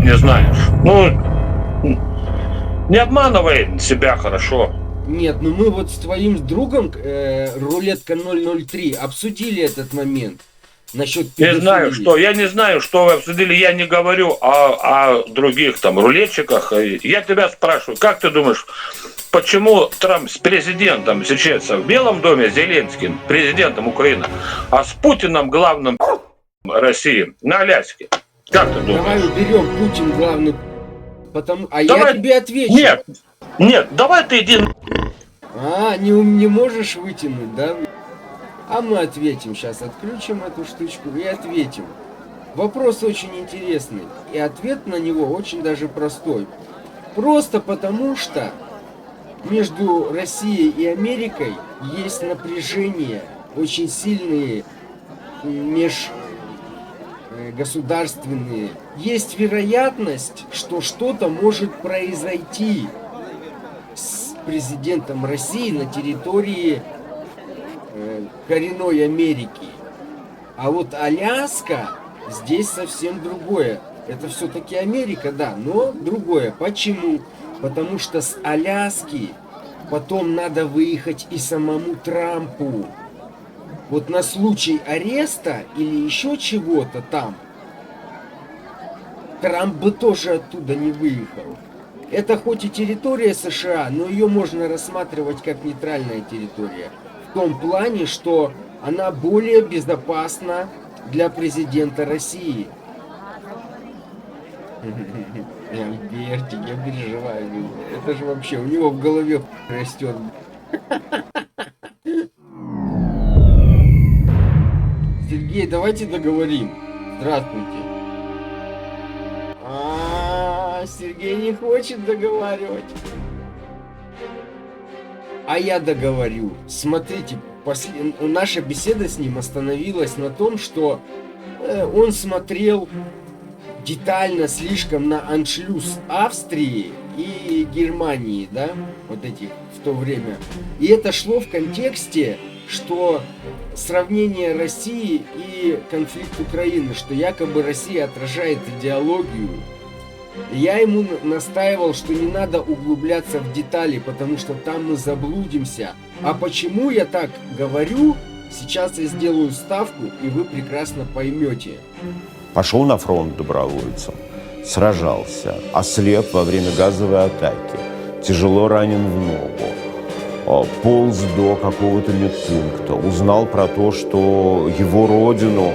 не знаешь. Ну, не обманывай себя, хорошо. Нет, ну мы вот с твоим другом рулетка 003 обсудили этот момент насчет Не знаю, педофилии. что. Я не знаю, что вы обсудили. Я не говорю о других там рулетчиках. Я тебя спрашиваю, как ты думаешь, почему Трамп с президентом сейчас в Белом доме, с Зеленским, президентом Украины, а с Путиным, главным России, на Аляске? Как ты думаешь? Давай уберем Путин главный, потому... А Давай. я тебе отвечу. Нет, давай ты иди. Не можешь вытянуть, да? А мы ответим сейчас, отключим эту штучку и ответим. Вопрос очень интересный, и ответ на него очень даже простой. Просто потому что между Россией и Америкой есть напряжение, очень сильные межгосударственные. Есть вероятность, что что-то может произойти с президентом России на территории коренной Америки. А вот Аляска здесь совсем другое. Это все-таки Америка, да, но другое. Почему? Потому что с Аляски потом надо выехать и самому Трампу. Вот на случай ареста или еще чего-то там, Трамп бы тоже оттуда не выехал. Это хоть и территория США, но ее можно рассматривать как нейтральная территория. В том плане, что она более безопасна для президента России. Альбертик, я переживаю. Это же вообще у него в голове растет. Сергей, давайте договорим. Здравствуйте. Сергей не хочет договаривать. А я договорю. Смотрите, наша беседа с ним остановилась на том, что он смотрел детально слишком на аншлюз Австрии и Германии, да, вот этих в то время. И это шло в контексте, что сравнение России и конфликт Украины, что якобы Россия отражает идеологию. Я ему настаивал, что не надо углубляться в детали, потому что там мы заблудимся. А почему я так говорю, сейчас я сделаю ставку, и вы прекрасно поймете. Пошел на фронт добровольцем, сражался, ослеп во время газовой атаки, тяжело ранен в ногу, полз до какого-то медпункта, узнал про то, что его родину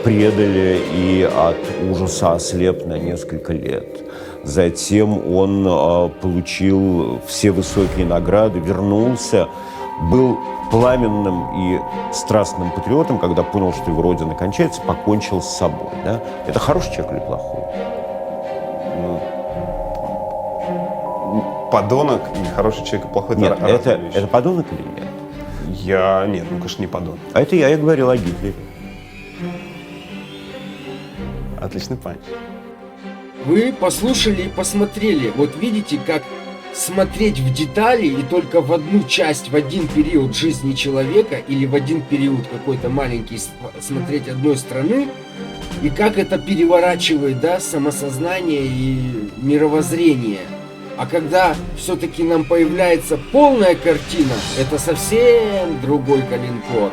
предали и от ужаса ослеп на несколько лет. Затем он получил все высокие награды, вернулся, был пламенным и страстным патриотом, когда понял, что его родина кончается, покончил с собой. Да? Это хороший человек или плохой? Подонок и хороший человек и плохой — Нет, разные вещи. это подонок или нет? Нет, конечно, не подонок. А это я и говорил о Гитлере. Отличный панч. Вы послушали и посмотрели. Вот видите, как смотреть в детали и только в одну часть, в один период жизни человека или в один период какой-то маленький смотреть одной страны, и как это переворачивает, да, самосознание и мировоззрение. А когда все-таки нам появляется полная картина, это совсем другой коленкор.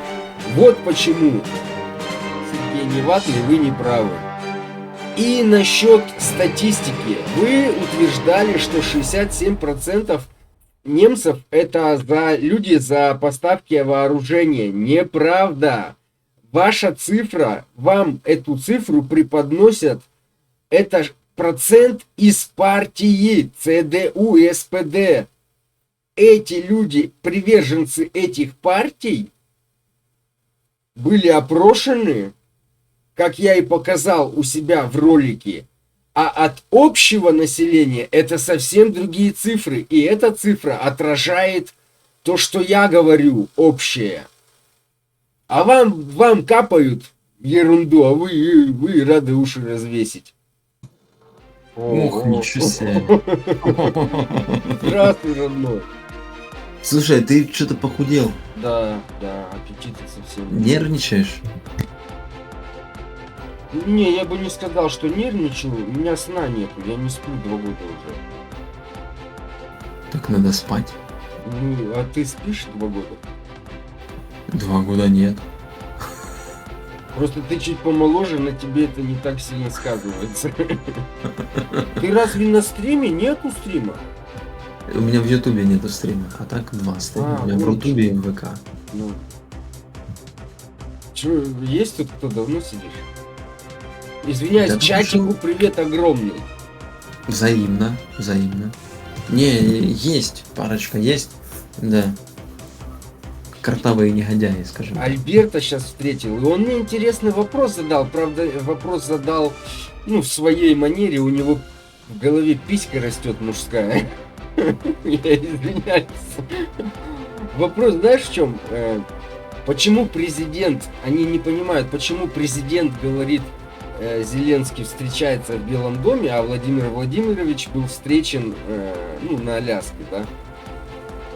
Вот почему, Сергей Неватный, вы не правы. И насчет статистики. Вы утверждали, что 67% немцев это люди за поставки вооружения. Неправда. Ваша цифра, вам эту цифру преподносят, это процент из партии ЦДУ и СПД. Эти люди, приверженцы этих партий, были опрошены, как я и показал у себя в ролике, а от общего населения это совсем другие цифры, и эта цифра отражает то, что я говорю, общее. А вам капают ерунду, а вы рады уши развесить. Ох, ничего себе. Здравствуй, родной. Слушай, ты что-то похудел. Да, аппетита совсем. Нервничаешь? Не, я бы не сказал, что нервничаю. У меня сна нету. Я не сплю 2 года уже. Так надо спать. Ну, а ты спишь 2 года? 2 года нет. Просто ты чуть помоложе, на тебе это не так сильно сказывается. Ты разве на стриме? Нету стрима? У меня в Ютубе нету стрима, а так 2 стрима. У меня в вот Рутубе и в ВК. Ну. Чё, есть тут кто давно сидишь? Извиняюсь, Да, чатику потому привет огромный. Взаимно, взаимно. Не, есть, парочка есть, да. Картавые негодяи, скажем. Альберта сейчас встретил, и он мне интересный вопрос задал. Правда, вопрос задал, ну, в своей манере. У него в голове писька растет мужская. Я извиняюсь. Вопрос, знаешь, в чем? Почему президент, они не понимают, почему президент говорит, Зеленский встречается в Белом доме, а Владимир Владимирович был встречен, ну, на Аляске, да?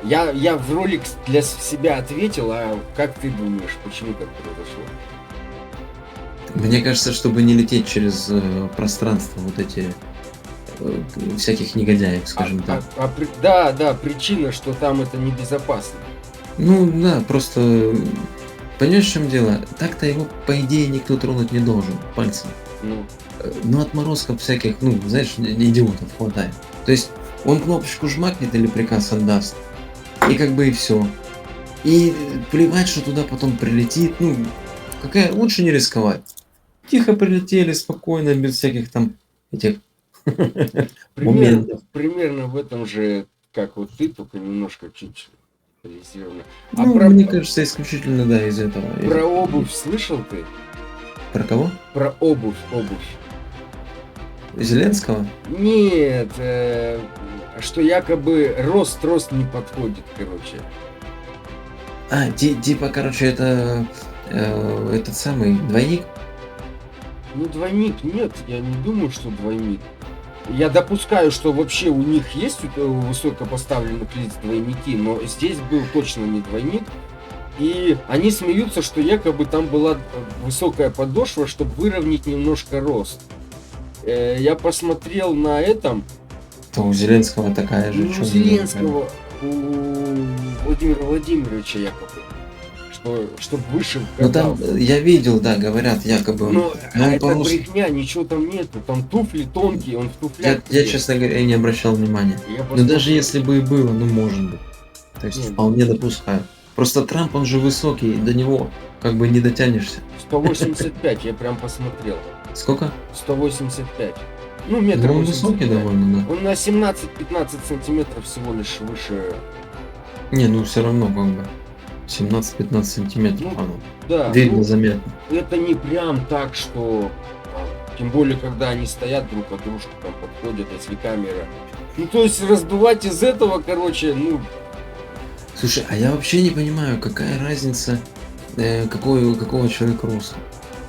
Я в ролик для себя ответил, а как ты думаешь, почему так произошло? Мне кажется, чтобы не лететь через пространство вот эти всяких негодяев, скажем так. Да, причина, что там это небезопасно. Ну да, просто понимаешь, в чем дело? Так-то его, по идее, никто тронуть не должен пальцем. Ну, Но отморозков всяких, ну, знаешь, идиотов хватает. То есть он кнопочку жмакнет или приказ отдаст, и как бы и все. И плевать, что туда потом прилетит, ну, какая лучше не рисковать. Тихо прилетели, спокойно, без всяких там этих моментов. примерно в этом же, как вот ты, только немножко чуть реализировано. А Ну, про, мне кажется, исключительно, да, из этого. про обувь слышал ты? Про кого? Про обувь. Зеленского? Нет, что якобы рост не подходит, короче. А, типа, короче, это этот самый двойник? Ну, двойник нет, я не думаю, что двойник. Я допускаю, что вообще у них есть у высокопоставленных лиц двойники, но здесь был точно не двойник. И они смеются, что якобы там была высокая подошва, чтобы выровнять немножко рост. Я посмотрел на этом. То у Зеленского такая же. Ну, чё у за Зеленского, у Владимира Владимировича якобы. Чтобы выше Ну там, я видел, да, говорят, якобы он. Но но он это по-русски- брехня, ничего там нету. Там туфли тонкие, он в туфлях. Я, честно говоря, не обращал внимания. Я Но посмотрел. даже если бы и было, ну может быть. То есть Нет. вполне допускаю. Просто Трамп, он же высокий, до него как бы не дотянешься. 185, я прям посмотрел. Сколько? 185. Ну, метр Ну, он 85. высокий довольно, да. Он на 17-15 сантиметров всего лишь выше. Не, ну все равно как бы. 17-15 сантиметров Ну, оно. Да, Видно, ну, заметно. это не прям так, что... Тем более, когда они стоят друг от дружки, там подходят, если камера. Ну, то есть раздувать из этого, короче, ну... Слушай, а я вообще не понимаю, какая разница, какого человека роста.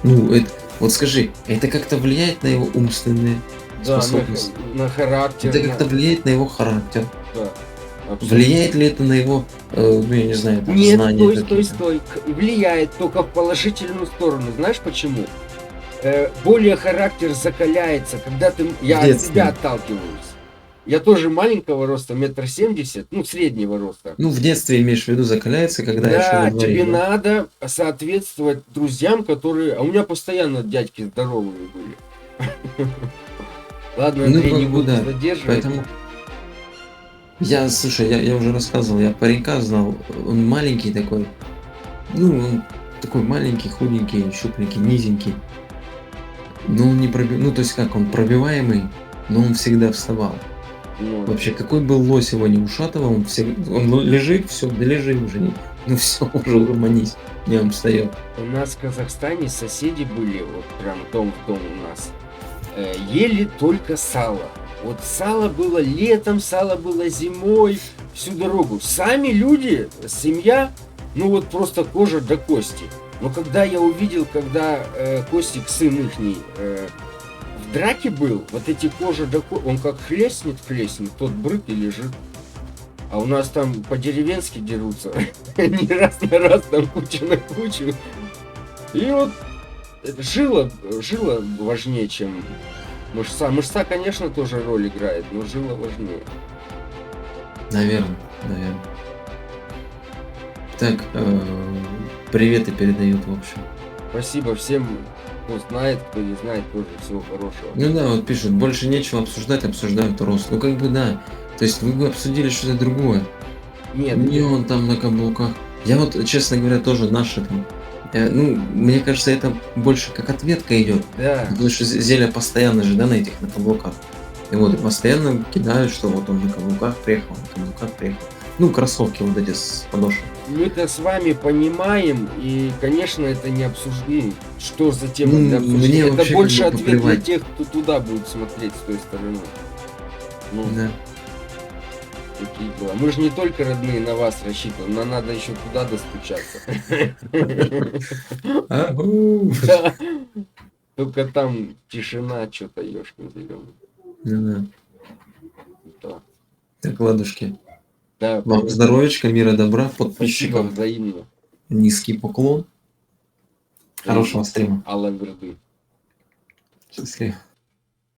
Ну, это, вот скажи, это как-то влияет на его умственные Да, способности? на характер. Это как-то влияет на его характер? Да, абсолютно. Влияет ли это на его, ну я не знаю, там, Нет, знания стой. Влияет только в положительную сторону. Знаешь почему? Более характер закаляется, когда ты... Я от Детственно. себя отталкиваюсь. Я тоже маленького роста, 1,70 м, ну, среднего роста. Ну, в детстве, имеешь в виду, закаляется, когда еще Да, во дворе, тебе да? надо соответствовать друзьям, которые... А у меня постоянно дядьки здоровые были. Ладно, Ну, Андрей, как не бы, буду да. задерживать. Поэтому слушай, я уже рассказывал, я паренька знал, он маленький такой, ну, он такой маленький, худенький, щупленький, низенький. Но он не ну, то есть как, он пробиваемый, но он всегда вставал. Ну, Вообще, какой был лось его не ушатывал, он лежит, все, да лежи уже, ну все, уже угомонись, днем встает. У нас в Казахстане соседи были, вот прям дом в дом у нас, ели только сало. Вот сало было летом, сало было зимой, всю дорогу. Сами люди, семья, ну вот просто кожа до кости. Но когда я увидел, когда Костик, сын ихний, в драке был, вот эти кожи до кости, он как хлестнет, тот брык и лежит. А у нас там по-деревенски дерутся. Не раз на раз, там куча на кучу. И вот жила важнее, чем мышца. Мышца, конечно, тоже роль играет, но жила важнее. Наверное. Так, приветы передают, в общем. Спасибо всем, кто знает, кто не знает, тоже всего хорошего. Ну да, вот пишут, больше нечего обсуждать, обсуждают рост. Ну как бы да. То есть вы бы обсудили что-то другое. Нет, Не он там на каблуках. Я вот, честно говоря, тоже наши там. Ну, мне кажется, это больше как ответка идет. да. Потому что Зеля постоянно же, да, на этих, на каблуках. И вот, и постоянно кидают, что вот он на каблуках приехал, на каблуках приехал. Ну, кроссовки вот эти с подошвой. Мы-то с вами понимаем, и, конечно, это не обсуждение. Что за тема Ну, для обсуждения? мне Это вообще больше как бы ответ для поплевать. тех, кто туда будет смотреть с той стороны. Ну, Да. такие дела. Мы же не только, родные, на вас рассчитываем, нам надо еще туда достучаться. Ау. Да. Только там тишина, что-то ёшкин зелёный. Ну да. Так, ладушки. Да, Вам здоровечка, мира, добра, спасибо подписчикам взаимно. низкий поклон. Хорошего стрима. Алла Верды. Счастливо.